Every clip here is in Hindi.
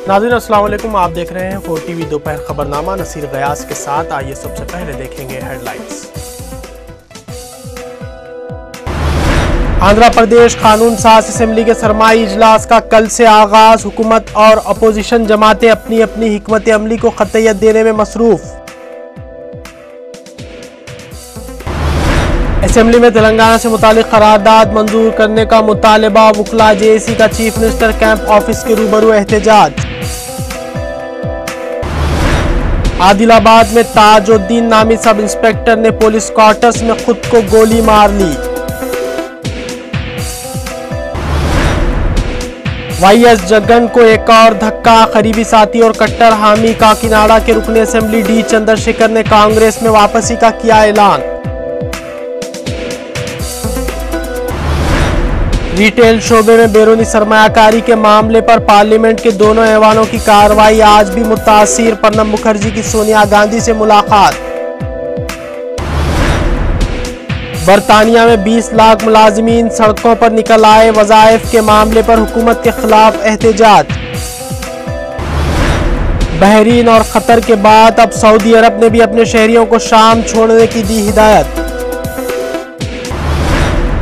नाज़रीन अस्सलाम वालेकुम, आप देख रहे हैं 4TV दोपहर खबरनामा नसीर गयास के साथ। आइए सबसे पहले देखेंगे हेडलाइंस। आंध्र प्रदेश कानून साज असेंबली के सरमाई इजलास का कल से आगाज। हुकूमत और अपोजिशन जमातें अपनी अपनी हिकमत अमली को खतयत देने में मसरूफ। असेंबली में तेलंगाना से मुतालिक करारदाद मंजूर करने का मुतालबा। वुकला जेएसी का चीफ मिनिस्टर कैंप ऑफिस के रूबरू एहतजाज। आदिलाबाद में ताजुद्दीन नामी सब इंस्पेक्टर ने पुलिस क्वार्टर्स में खुद को गोली मार ली। वाईएस जगन को एक और धक्का। करीबी साथी और कट्टर हामी काकीनाडा के रुकने असेंबली डी चंद्रशेखर ने कांग्रेस में वापसी का किया ऐलान। रिटेल शोबे में बैरूनी सरमायाकारी के मामले पर पार्लियामेंट के दोनों ऐवानों की कार्रवाई आज भी मुतासिर। प्रणब मुखर्जी की सोनिया गांधी से मुलाकात। बरतानिया में 20 लाख मुलाजिमीन सड़कों पर निकल आए। वज़ाइफ के मामले पर हुकूमत के खिलाफ एहतजाज। बहरीन और कतर के बाद अब सऊदी अरब ने भी अपने शहरियों को शाम छोड़ने की दी हिदायत।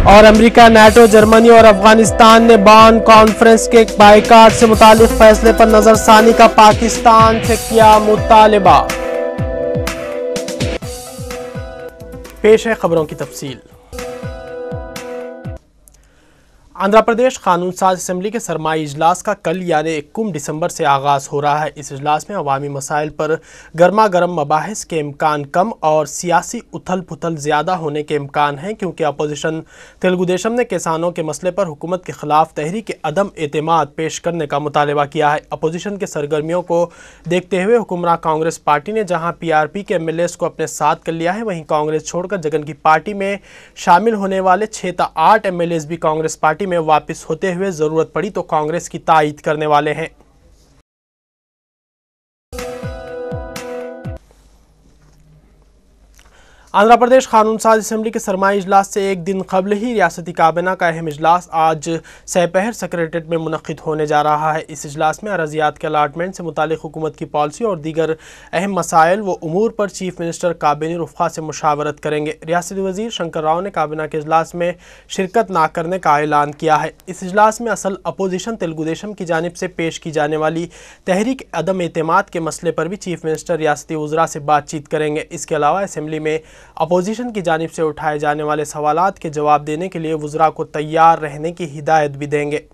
और अमेरिका, नाटो, जर्मनी और अफगानिस्तान ने बॉन कॉन्फ्रेंस के बाइकाट से मुतालिक फैसले पर नजरसानी का पाकिस्तान से किया मुतालबा। पेश है खबरों की तफसील। आंध्र प्रदेश कानून साज असेंबली के सरमाई इजलास का कल यानी 21 दिसंबर से आगाज़ हो रहा है। इस इजलास में अवामी मसाइल पर गर्मा गर्म मबाहिस के इम्कान कम और सियासी उथल पुथल ज़्यादा होने के इम्कान हैं, क्योंकि अपोजिशन तेलुगु देशम ने किसानों के मसले पर हुकूमत के खिलाफ तहरीक अदम एतमाद पेश करने का मुतालबा किया है। अपोजिशन के सरगर्मियों को देखते हुए हुक्मरान कांग्रेस पार्टी ने जहाँ PRP के MLAs को अपने साथ कर लिया है, वहीं कांग्रेस छोड़कर जगन की पार्टी में शामिल होने वाले 6 या 8 MLAs भी कांग्रेस पार्टी में वापस होते हुए जरूरत पड़ी तो कांग्रेस की तायीद करने वाले हैं। आंध्र प्रदेश कानून साज असेंबली के सरमाई इजलास से एक दिन कबल ही रियासती काबिना का अहम इजलास आज सपहर सेक्रेटरीट में मुनक्किद होने जा रहा है। इस इजलास में अराजियात के अलाटमेंट से मुतालिक हुकूमत की पॉलिसी और दीगर अहम मसाइल व उमूर पर चीफ मिनिस्टर काबिनी रुफ़ा से मुशावरत करेंगे। रियासती वज़ीर शंकर राव ने काबिना के इजलास में शिरकत न करने का ऐलान किया है। इस इजलास में असल अपोजिशन तेलुगु देशम की जानिब से पेश की जाने वाली तहरीक अदम एतमाद के मसले पर भी चीफ मिनिस्टर रियासती वज़रा से बातचीत करेंगे। इसके अलावा असेंबली में अपोजिशन की जानिब से उठाए जाने वाले सवालात के जवाब देने के लिए वज़रा को तैयार रहने की हिदायत भी देंगे।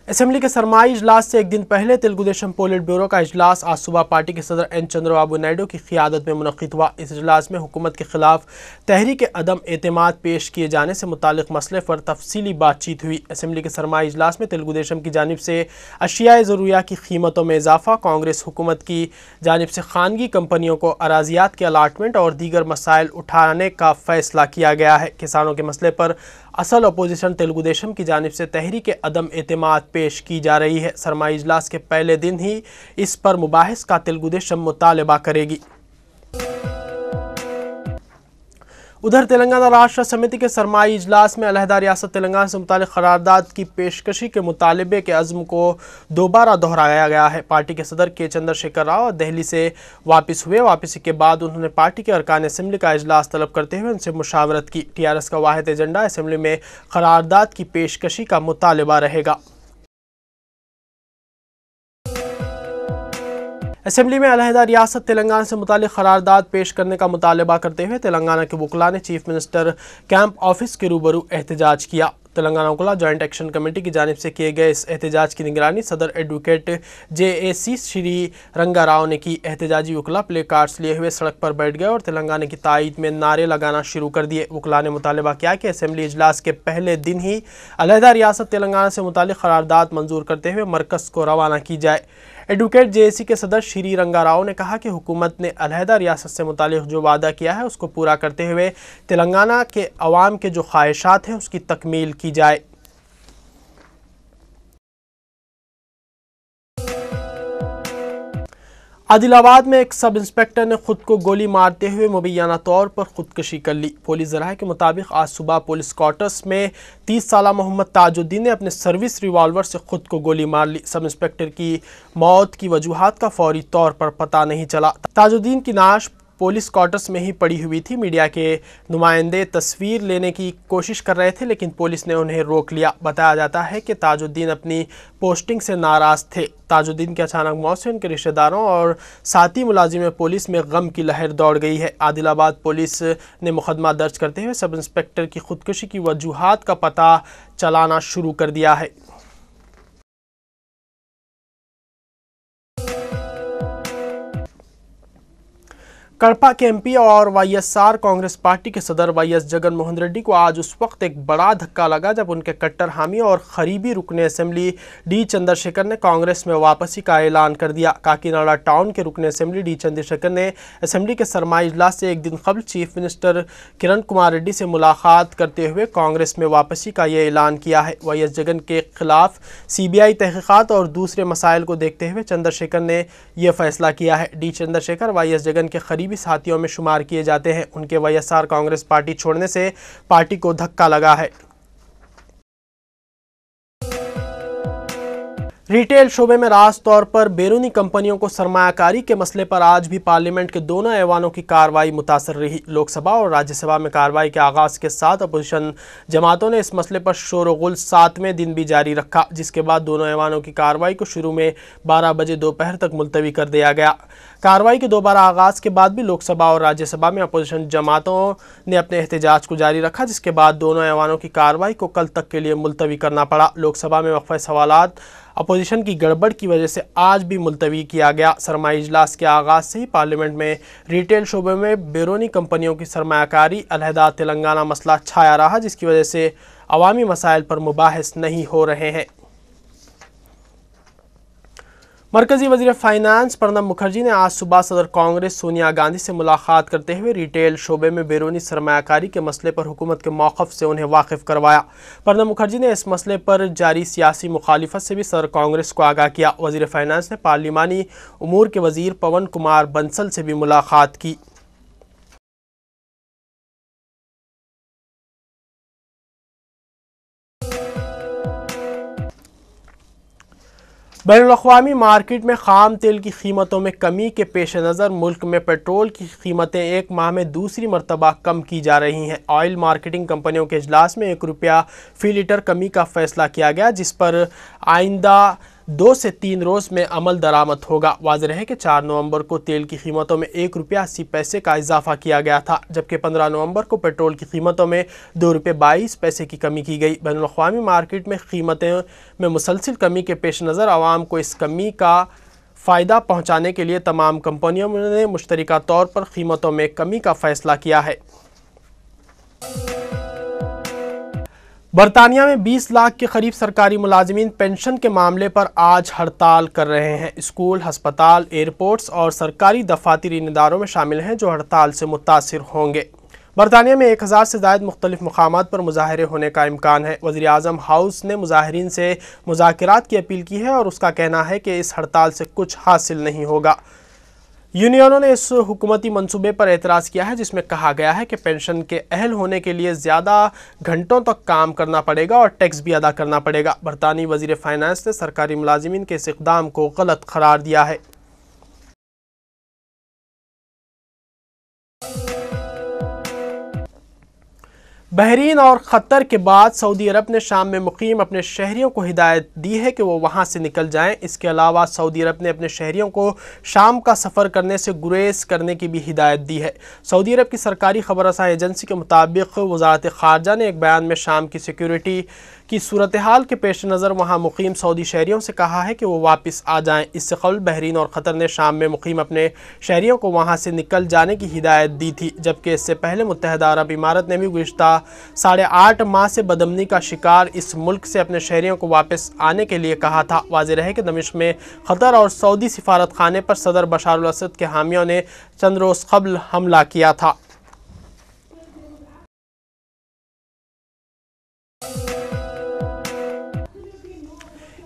असेंबली के सरमाई इजलास से एक दिन पहले तेलुगु देशम पोलिट ब्यूरो का इजलास आज सुबह पार्टी के सदर N चंद्रबाबू नायडू की क़ियादत में मुनक्किद हुआ। इस इजलास में हुकूमत के खिलाफ तहरीक अदम एतमाद पेश किए जाने से मुतालिक मसले पर तफसीली बातचीत हुई। असेंबली के सरमाई इजलास में तेलुगु देशम की जानिब से अशियाए ज़रूरिया की कीमतों में इजाफा, कांग्रेस हुकूमत की जानिब से खानगी कंपनियों को अराजियात के अलाटमेंट और दीगर मसाइल उठाने का फैसला किया गया है। किसानों के मसले पर असल अपोजिशन तेलुगु देशम की जानिब से तहरीक अदम एतमाद पेश की जा रही है। सरमाई इजलास के पहले दिन ही इस पर मुबाहिस का तेलुगु देशम मुतालबा करेगी। उधर तेलंगाना राष्ट्र समिति के सरमाई इजलास में अलहदा रियासत तेलंगाना से मुतालिक करारदाद की पेशकशी के मुतालबे के अज़्म को दोबारा दोहराया गया है। पार्टी के सदर के चंद्रशेखर राव दिल्ली से वापस हुए। वापसी के बाद उन्होंने पार्टी के अरकान असेंबली का इजलास तलब करते हुए उनसे मुशावरत की। TRS का वाहिद एजेंडा असेंबली में करारदाद की पेशकशी का मुतालबा रहेगा। असेंबली में अलहदा रियासत तेलंगाना से मुतालिक करारदाद पेश करने का मुतालबा करते हुए तेलंगाना के वुकला ने चीफ मिनिस्टर कैंप ऑफिस के रूबरू एहतजाज किया। तेलंगाना वुकला जॉइंट एक्शन कमेटी की जानिब से किए गए इस एहतजाज की निगरानी सदर एडवोकेट JAC श्री रंगा राव ने की। एहतजाजी वुकला प्ले कार्ड्स लिए हुए सड़क पर बैठ गए और तेलंगाना की तायीद में नारे लगाना शुरू कर दिए। वुकला ने मुतालबा किया कि असेंबली इजलास के पहले दिन ही अलहदा रियासत तेलंगाना से मुतालिक करारदाद मंजूर करते हुए मरकज़ को रवाना की जाए। एडवोकेट JAC के सदस्य श्री रंगा राव ने कहा कि हुकूमत ने अलहदा रियासत से मुतालिक जो वादा किया है उसको पूरा करते हुए तेलंगाना के अवाम के जो ख्वाहिशात हैं उसकी तकमील की जाए। आदिलाबाद में एक सब इंस्पेक्टर ने खुद को गोली मारते हुए मुबैना तौर पर खुदकुशी कर ली। पुलिस ज़राए के मुताबिक आज सुबह पुलिस क्वार्टर्स में 30 साला मोहम्मद ताजुद्दीन ने अपने सर्विस रिवॉल्वर से खुद को गोली मार ली। सब इंस्पेक्टर की मौत की वजूहात का फौरी तौर पर पता नहीं चला। ताजुद्दीन की नाश पुलिस क्वार्टर्स में ही पड़ी हुई थी। मीडिया के नुमाइंदे तस्वीर लेने की कोशिश कर रहे थे, लेकिन पुलिस ने उन्हें रोक लिया। बताया जाता है कि ताजुद्दीन अपनी पोस्टिंग से नाराज थे। ताजुद्दीन की अचानक मौत से उनके रिश्तेदारों और साथी मुलाजिम पुलिस में गम की लहर दौड़ गई है। आदिलाबाद पुलिस ने मुकदमा दर्ज करते हुए सब इंस्पेक्टर की खुदकुशी की वजूहात का पता चलाना शुरू कर दिया है। कड़पा के एमपी और वाईएसआर कांग्रेस पार्टी के सदर वाईएस जगन मोहन रेड्डी को आज उस वक्त एक बड़ा धक्का लगा जब उनके कट्टर हामी और करीबी रुकने असेंबली डी चंद्रशेखर ने कांग्रेस में वापसी का ऐलान कर दिया। काकीनाडा टाउन के रुकने असेंबली डी चंद्रशेखर ने असेंबली के सरमाई इजलास से एक दिन कबल चीफ मिनिस्टर किरण कुमार रेड्डी से मुलाकात करते हुए कांग्रेस में वापसी का ये ऐलान किया है। वाईएस जगन के खिलाफ सीबीआई तहकीकात और दूसरे मसाइल को देखते हुए चंद्रशेखर ने यह फैसला किया है। डी चंद्रशेखर वाईएस जगन के करीबी साथियों में शुमार किए जाते हैं। उनके वाईएसआर कांग्रेस पार्टी छोड़ने से पार्टी को धक्का लगा है। रिटेल शोबे में रास तौर पर बैरूनी कंपनियों को सरमायाकारी के मसले पर आज भी पार्लियामेंट के दोनों ऐवानों की कार्रवाई मुतासर रही। लोकसभा और राज्यसभा में कार्रवाई के आगाज के साथ अपोजिशन जमातों ने इस मसले पर शोरगुल 7वें दिन भी जारी रखा, जिसके बाद दोनों ऐवानों की कार्रवाई को शुरू में 12 बजे दोपहर तक मुलतवी कर दिया गया। कार्रवाई के दोबारा आगाज के बाद भी लोकसभा और राज्यसभा में अपोजिशन जमातों ने अपने एहतजाज को जारी रखा, जिसके बाद दोनों ऐवानों की कार्रवाई को कल तक के लिए मुलतवी करना पड़ा। लोकसभा में वक्फे सवालात अपोजिशन की गड़बड़ की वजह से आज भी मुलतवी किया गया। सरमाई इजलास के आगाज से ही पार्लियामेंट में रिटेल शोबे में बैरूनी कंपनियों की सरमायाकारी अलहदा तेलंगाना मसला छाया रहा, जिसकी वजह से अवामी मसाइल पर मुबाहिस नहीं हो रहे हैं। मरकजी वजीर फाइनेंस प्रणब मुखर्जी ने आज सुबह सदर कांग्रेस सोनिया गांधी से मुलाकात करते हुए रिटेल शोबे में बैरूनी सरमायाकारी के मसले पर हुकूमत के मौक़िफ़ से उन्हें वाकिफ़ करवाया। प्रणब मुखर्जी ने इस मसले पर जारी सियासी मुखालिफत से भी सदर कांग्रेस को आगाह किया। वजीर फाइनेंस ने पार्लिमानी उमूर के वजीर पवन कुमार बंसल से भी मुलाकात की। बैनुल-अक़वामी मार्केट में ख़ाम तेल की कीमतों में कमी के पेश नज़र मुल्क में पेट्रोल की कीमतें एक माह में दूसरी मरतबा कम की जा रही हैं। ऑयल मार्केटिंग कंपनियों के इजलास में 1 रुपया फ़ी लीटर कमी का फ़ैसला किया गया, जिस पर आइंदा 2 से 3 रोज़ में अमल दरामद होगा। वाज़ेह है कि 4 नवंबर को तेल की कीमतों में 1 रुपया 80 पैसे का इजाफा किया गया था, जबकि 15 नवंबर को पेट्रोल की कीमतों में 2 रुपये 22 पैसे की कमी की गई। बैनुल-अक़वामी मार्केट में कीमतें में मुसलसल कमी के पेश नज़र आवाम को इस कमी का फ़ायदा पहुँचाने के लिए तमाम कंपनियों ने मुश्तरका तौर पर कीमतों में कमी का फ़ैसला किया है। बरतानिया में 20 लाख के करीब सरकारी मुलाजिमीन पेंशन के मामले पर आज हड़ताल कर रहे हैं। स्कूल, हस्पताल, एयरपोर्ट्स और सरकारी दफातरी इदारों में शामिल हैं जो हड़ताल से मुतासिर होंगे। बरतानिया में 1000 से ज़ायद मुख्तलिफ मकामात पर मुजाहरे होने का इम्कान है। वज़ीर आज़म हाउस ने मुजाहिरीन से मुज़ाकरात की अपील की है और उसका कहना है कि इस हड़ताल से कुछ हासिल नहीं होगा। यूनियनों ने इस हुकूमती मंसूबे पर एतराज़ किया है, जिसमें कहा गया है कि पेंशन के अहल होने के लिए ज़्यादा घंटों तक काम करना पड़ेगा और टैक्स भी अदा करना पड़ेगा। बरतानी वज़ीर फाइनेंस ने सरकारी मुलाजिमीन के इस इक़दाम को गलत करार दिया है। बहरीन और क़तर के बाद सऊदी अरब ने शाम में मुकीम अपने शहरियों को हिदायत दी है कि वो वहाँ से निकल जाएं। इसके अलावा सऊदी अरब ने अपने शहरियों को शाम का सफ़र करने से गुरेज करने की भी हिदायत दी है। सऊदी अरब की सरकारी खबर रसां एजेंसी के मुताबिक वज़ारत ख़ारजा ने एक बयान में शाम की सिक्योरिटी की सूरत हाल के पेश नज़र वहाँ मुकीम सऊदी शहरियों से कहा है कि वो वापस आ जाएं। इससे कबल बहरीन और क़तर ने शाम में मुकीम अपने शहरियों को वहाँ से निकल जाने की हिदायत दी थी, जबकि इससे पहले मुत्तहिदा अरब इमारत ने भी गुज़िश्ता 8.5 माह से बदअमनी का शिकार इस मुल्क से अपने शहरियों को वापस आने के लिए कहा था। वाज़ेह है कि दमिश्क में क़तर और सऊदी सिफारत खाने पर सदर बशार अल असद के हामियों ने चंद रोज़ क़बल हमला किया था।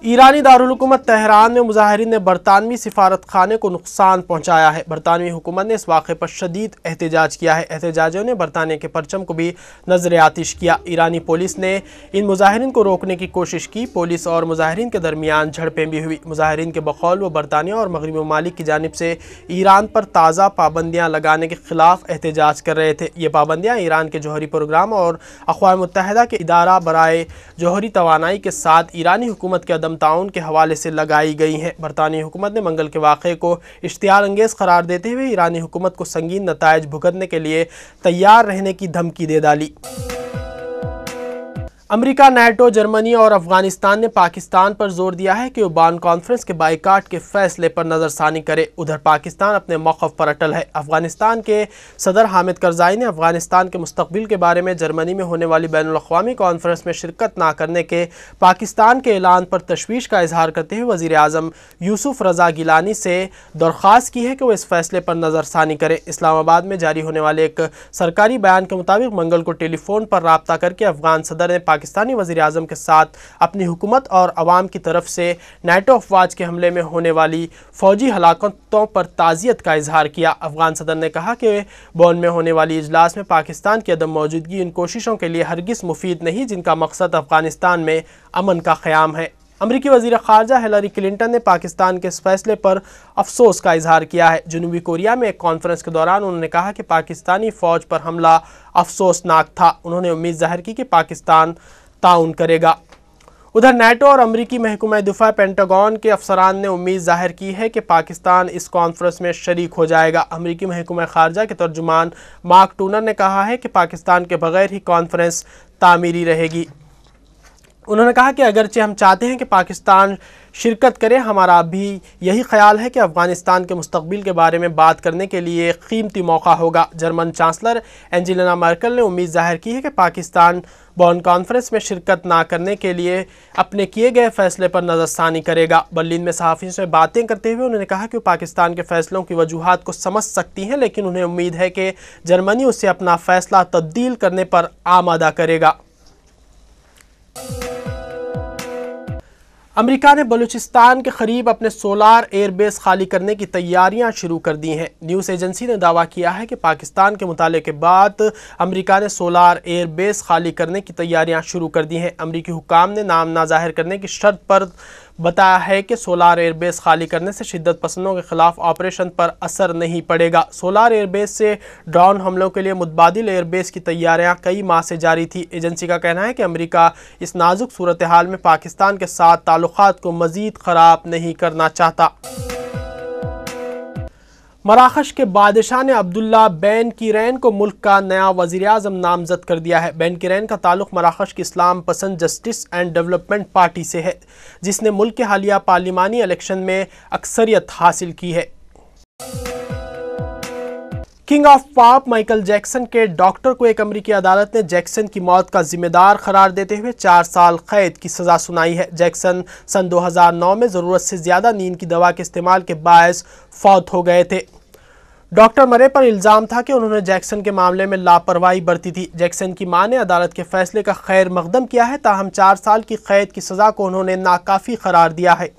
ईरानी दारुल हुकूमत तेहरान में मुजाहिरीन ने बरतानवी सिफारत खाने को नुकसान पहुंचाया है। बरतानवी हुकूमत ने इस वाक़े पर शदीद एहतजाज किया है। एहतजाजियों ने बरतानिया के परचम को भी नजर आतिश किया। ईरानी पुलिस ने इन मुजाहिरीन को रोकने की कोशिश की। पुलिस और मुजाहिरीन के दरमियान झड़पें भी हुई। मुजाहिरीन के बकौल वो बरतानिया और मगरबी ममालिक की जानिब से ईरान पर ताज़ा पाबंदियाँ लगाने के खिलाफ एहतजाज कर रहे थे। ये पाबंदियाँ ईरान के जौहरी प्रोग्राम और अक़वाम मुत्तहिदा के इदारा बराए जौहरी तवानाई के साथ ईरानी हुकूमत के अदम ताउन के हवाले से लगाई गई हैं। बरतानी हुकूमत ने मंगल के वाक़े को इश्तियाल अंगेज़ करार देते हुए ईरानी हुकूमत को संगीन नताइज भुगतने के लिए तैयार रहने की धमकी दे डाली। अमेरिका, नाटो, जर्मनी और अफगानिस्तान ने पाकिस्तान पर जोर दिया है कि वो बान कॉन्फ्रेंस के बाइकाट के फैसले पर नज़रसानी करे। उधर पाकिस्तान अपने मौक़िफ़ पर अटल है। अफगानिस्तान के सदर हामिद करज़ाई ने अफगानिस्तान के मुस्तक़बिल के बारे में जर्मनी में होने वाली बैनुल अक़वामी कॉन्फ्रेंस में शिरकत ना करने के पाकिस्तान के ऐलान पर तशवीश का इजहार करते हुए वज़ीर आज़म यूसुफ रज़ा गिलानी से दरख्वास्त की है कि वो इस फैसले पर नज़रसानी करे। इस्लामाबाद में जारी होने वाले एक सरकारी बयान के मुताबिक मंगल को टेलीफोन पर राब्ता करके अफगान सदर ने पाकिस्तानी वज़ीर आज़म के साथ अपनी हुकूमत और अवाम की तरफ से नाटो अफवाज के हमले में होने वाली फ़ौजी हलाकतों पर ताज़ियत का इजहार किया। अफगान सदर ने कहा कि बोन में होने वाली इजलास में पाकिस्तान की अदम मौजूदगी इन कोशिशों के लिए हरगिज़ मुफीद नहीं जिनका मकसद अफगानिस्तान में अमन का क़याम है। अमरीकी वज़ीर ख़ारजा हिलरी क्लिंटन ने पाकिस्तान के इस फैसले पर अफसोस का इजहार किया है। जनूबी कोरिया में एक कॉन्फ्रेंस के दौरान उन्होंने कहा कि पाकिस्तानी फ़ौज पर हमला अफसोसनाक था। उन्होंने उम्मीद जाहिर की कि पाकिस्तान ताउन करेगा। उधर नाटो और अमरीकी महकमा दिफा पेंटागन के अफसरान ने उम्मीद जाहिर की है कि पाकिस्तान इस कॉन्फ्रेंस में शरीक हो जाएगा। अमरीकी महकमा ख़ारजा के तर्जुमान मार्क टूनर ने कहा है कि पाकिस्तान के बगैर ही कॉन्फ्रेंस तामीरी रहेगी। उन्होंने कहा कि अगरचे हम चाहते हैं कि पाकिस्तान शिरकत करे, हमारा भी यही ख्याल है कि अफ़गानिस्तान के मुस्तक़बिल के बारे में बात करने के लिए कीमती मौका होगा। जर्मन चांसलर एंजेला मर्केल ने उम्मीद जाहिर की है कि पाकिस्तान बॉन कॉन्फ्रेंस में शिरकत ना करने के लिए अपने किए गए फैसले पर नज़रसानी करेगा। बर्लिन में सहाफ़ियों से बातें करते हुए उन्होंने कहा कि वो पाकिस्तान के फ़ैसलों की वजूहात को समझ सकती हैं, लेकिन उन्हें उम्मीद है कि जर्मनी उससे अपना फ़ैसला तब्दील करने पर आमादा करेगा। अमेरिका ने बलूचिस्तान के करीब अपने सोलार एयरबेस खाली करने की तैयारियां शुरू कर दी हैं। न्यूज़ एजेंसी ने दावा किया है कि पाकिस्तान के मुताले के बाद अमेरिका ने सोलार एयरबेस खाली करने की तैयारियां शुरू कर दी हैं। अमेरिकी हुकाम ने नाम ना जाहिर करने की शर्त पर बताया है कि सोलार एयरबेस खाली करने से शिद्दत पसंदों के खिलाफ ऑपरेशन पर असर नहीं पड़ेगा। सोलार एयरबेस से ड्रोन हमलों के लिए मुतबादिल एयरबेस की तैयारियां कई माह से जारी थी। एजेंसी का कहना है कि अमेरिका इस नाजुक सूरत हाल में पाकिस्तान के साथ ताल्लुकात को मज़ीद ख़राब नहीं करना चाहता। मराकश के बादशाह ने अब्दुल्ला बेन कीरैन को मुल्क का नया वज़ीर आज़म नामज़द कर दिया है। बेन कीरैन का ताल्लुक़ मराकश की इस्लाम पसंद जस्टिस एंड डेवलपमेंट पार्टी से है, जिसने मुल्क के हालिया पार्लिमानी इलेक्शन में अक्सरियत हासिल की है। King of pop Michael Jackson के डॉक्टर को एक अमेरिकी अदालत ने जैक्सन की मौत का जिम्मेदार करार देते हुए 4 साल कैद की सज़ा सुनाई है। जैक्सन सन 2009 में ज़रूरत से ज़्यादा नींद की दवा के इस्तेमाल के बायस फौत हो गए थे। डॉक्टर मरे पर इल्ज़ाम था कि उन्होंने जैक्सन के मामले में लापरवाही बरती थी। जैक्सन की मां ने अदालत के फैसले का खैर मकदम किया है, ताहम 4 साल की कैद की सज़ा को उन्होंने नाकाफ़ी करार दिया है।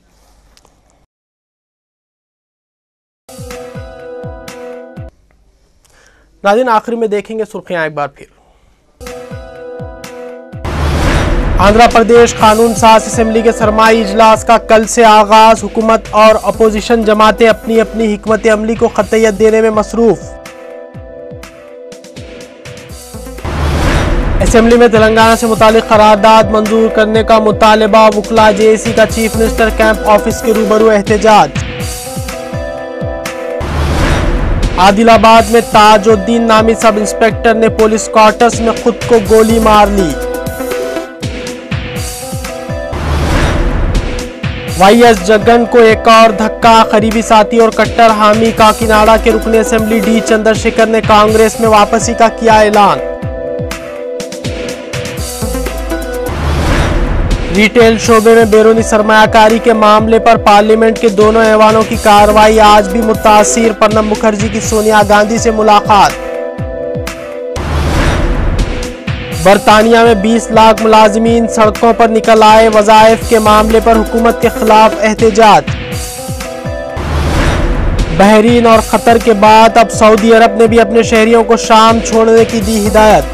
नाज़रीन, आखिर में देखेंगे सुर्खियां एक बार फिर। आंध्र प्रदेश कानून साज असेंबली के सरमाई इजलास का कल से आगाज। हुकूमत और अपोजिशन जमातें अपनी अपनी हिकमत अमली को खतयत देने में मसरूफ। असेंबली में तेलंगाना से मुतालिक करारदाद मंजूर करने का मुतालबा। वुकला जेएसी का चीफ मिनिस्टर कैंप ऑफिस के रूबरू एहतजाज। आदिलाबाद में ताजुद्दीन नामी सब इंस्पेक्टर ने पुलिस क्वार्टर्स में खुद को गोली मार ली। वाईएस जगन को एक और धक्का। करीबी साथी और कट्टर हामी काकीनाडा के रुकने असेंबली डी चंद्रशेखर ने कांग्रेस में वापसी का किया ऐलान। रिटेल शोबे में बैरूनी सरमायाकारी के मामले पर पार्लियामेंट के दोनों ऐवानों की कार्रवाई आज भी मुतासिर। प्रणब मुखर्जी की सोनिया गांधी से मुलाकात। बरतानिया में 20 लाख मुलाजिमीन सड़कों पर निकल आए, वज़ाइफ के मामले पर हुकूमत के खिलाफ एहतजाज। बहरीन और कतर के बाद अब सऊदी अरब ने भी अपने शहरियों को शाम छोड़ने की दी हिदायत।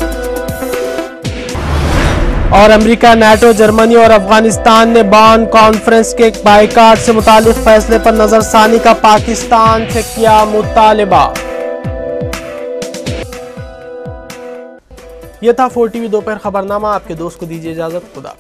और अमेरिका, नाटो, जर्मनी और अफगानिस्तान ने बॉन कॉन्फ्रेंस के बाइकाट से मुतालिक फैसले पर नजरसानी का पाकिस्तान से किया मुतालबा। यह था 4 TV दोपहर खबरनामा। आपके दोस्त को दीजिए इजाजत। खुदा।